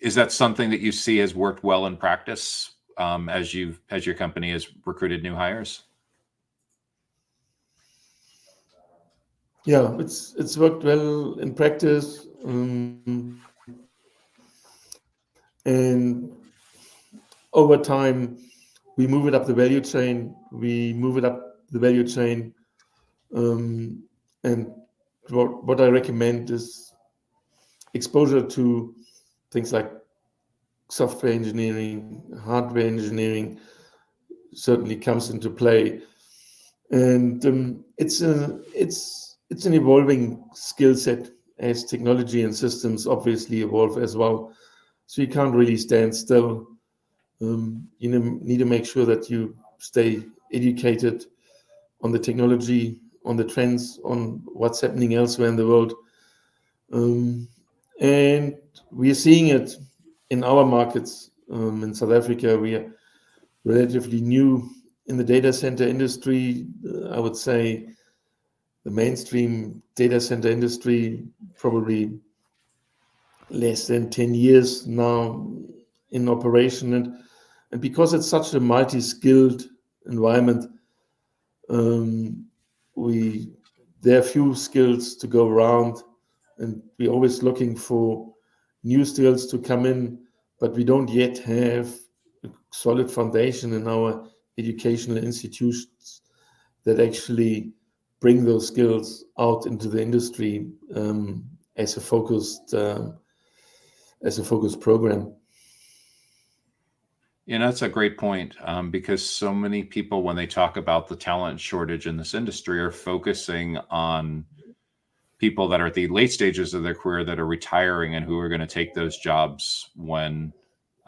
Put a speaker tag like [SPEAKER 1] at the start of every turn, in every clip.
[SPEAKER 1] Is that something that you see has worked well in practice as your company has recruited new hires?
[SPEAKER 2] Yeah, it's worked well in practice, and over time we move it up the value chain. Um, and what I recommend is exposure to things like software engineering, hardware engineering certainly comes into play, and it's an evolving skill set as technology and systems obviously evolve as well. So you can't really stand still. You need to make sure that you stay educated on the technology, on the trends, on what's happening elsewhere in the world. Um, and we are seeing it in our markets. In South Africa, we are relatively new in the data center industry. I would say the mainstream data center industry probably less than 10 years now in operation. And because it's such a multi-skilled environment, um, we there are few skills to go around, and we're always looking for new skills to come in, but we don't yet have a solid foundation in our educational institutions that actually bring those skills out into the industry as a focused program.
[SPEAKER 1] That's a great point, because so many people, when they talk about the talent shortage in this industry, are focusing on people that are at the late stages of their career that are retiring and who are going to take those jobs when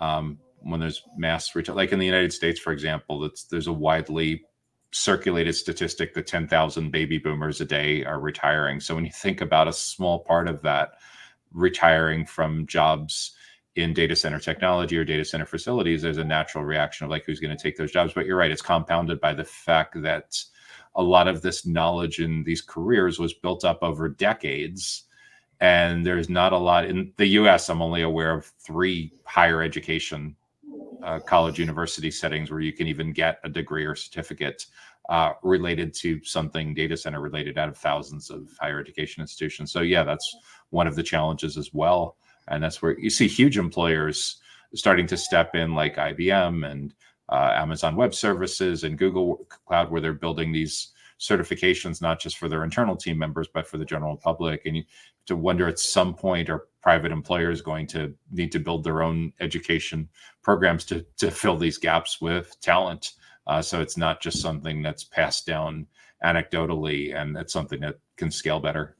[SPEAKER 1] there's mass retire. Like in the United States, for example, there's a widely circulated statistic that 10,000 baby boomers a day are retiring. So when you think about a small part of that retiring from jobs in data center technology or data center facilities, there's a natural reaction of like, who's going to take those jobs? But you're right, it's compounded by the fact that a lot of this knowledge in these careers was built up over decades. And there's not a lot in the US. I'm only aware of 3 higher education college university settings where you can even get a degree or certificate related to something data center related out of thousands of higher education institutions. So yeah, that's one of the challenges as well. And that's where you see huge employers starting to step in, like IBM and Amazon Web Services and Google Cloud, where they're building these certifications, not just for their internal team members, but for the general public. And you to wonder at some point, are private employers going to need to build their own education programs to fill these gaps with talent? So it's not just something that's passed down anecdotally, and it's something that can scale better.